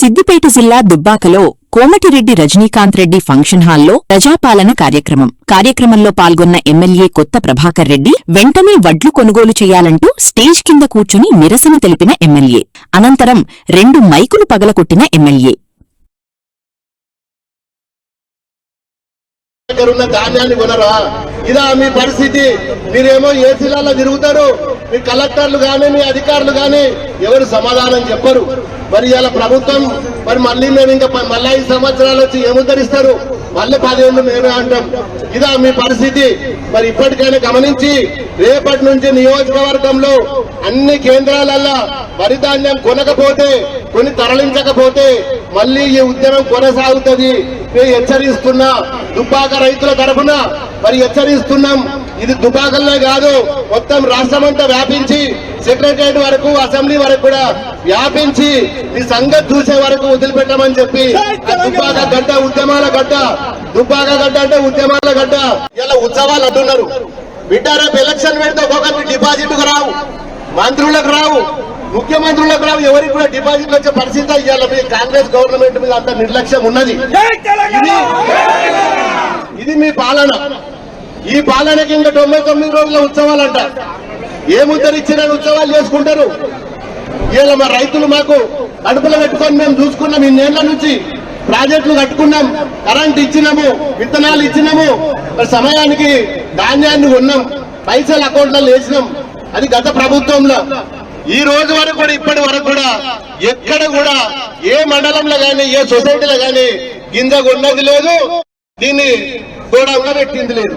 సిద్దిపేట జిల్లా దుబ్బాకలో కోమటిరెడ్డి రజనీకాంత్ రెడ్డి ఫంక్షన్ హాల్లో ప్రజాపాలన కార్యక్రమంలో పాల్గొన్న ఎమ్మెల్యే కొత్త ప్రభాకర్ రెడ్డి వెంటనే వడ్లు కొనుగోలు చేయాలంటూ స్టేజ్ కింద కూర్చుని నిరసన తెలిపిన ఎమ్మెల్యే. అనంతరం 2 మైకులు పగలకొట్టిన ఎమ్మెల్యే. ధాన్యాన్ని కొనరా? ఇదా మీ పరిస్థితి? మీరేమో ఏసీలలో తిరుగుతారు, మీ కలెక్టర్లు గాని మీ అధికారులు గాని ఎవరు సమాధానం చెప్పరు. మరి ఇలా ప్రభుత్వం మళ్ళీ మేము ఇంకా మళ్ళీ 5 సంవత్సరాలు వచ్చి ఏముద్ధరిస్తారు? మళ్ళీ 10 ఏళ్ళు మేమే అంటాం. ఇదా మీ పరిస్థితి? మరి ఇప్పటికైనా గమనించి రేపటి నుంచి నియోజకవర్గంలో అన్ని కేంద్రాలల్లో వరి ధాన్యం కొనకపోతే, కొని తరలించకపోతే మళ్ళీ ఈ ఉద్యమం కొనసాగుతుంది. మేము హెచ్చరిస్తున్నా, దుబ్బాక రైతుల తరఫున మరి హెచ్చరిస్తున్నాం. ఇది దుబ్బాకల్లో కాదు, మొత్తం రాష్ట్రమంతా వ్యాపించి సెక్రటరియట్ వరకు, అసెంబ్లీ వరకు కూడా వ్యాపించి ఈ సంగతి చూసే వరకు వదిలిపెట్టమని చెప్పి దుబ్బాక గడ్డ ఉద్యమాల గడ్డ, దుబ్బాక గడ్డ అంటే ఉద్యమాల గడ్డ. ఇలా ఉత్సవాలు అంటున్నారు. బిడ్డ రేపు ఎలక్షన్ పెడితే ఒక్కొక్కరికి డిపాజిట్కు రావు, మంత్రులకు రావు, ముఖ్యమంత్రులకు రావు, ఎవరికి కూడా డిపాజిట్లు వచ్చే పరిస్థితి ఇవాళ మీ కాంగ్రెస్ గవర్నమెంట్ మీద అంత నిర్లక్ష్యం ఉన్నది. ఇది మీ పాలన. ఈ పాలనకి ఇంకా 99 రోజుల ఉత్సవాలు అంట. ఏముద్దరిచ్చిన ఉత్సవాలు చేసుకుంటారు. ఇలా మా రైతులు మాకు అడుపులో పెట్టుకొని మేము చూసుకున్నాం. 2 ఏళ్ల నుంచి ప్రాజెక్టులు కట్టుకున్నాం, కరెంట్ ఇచ్చినాము, విత్తనాలు ఇచ్చినాము, సమయానికి ధాన్యాన్ని కొన్నాం, పైసలు అకౌంట్లలో వేసినాం. అది గత ప్రభుత్వంలో. ఈ రోజు వరకు కూడా ఇప్పటి వరకు కూడా ఎక్కడ కూడా ఏ మండలంలో గాని ఏ సొసైటీలో గాని గింజ కొన్నది లేదు, దీన్ని కూడా పెట్టింది లేదు.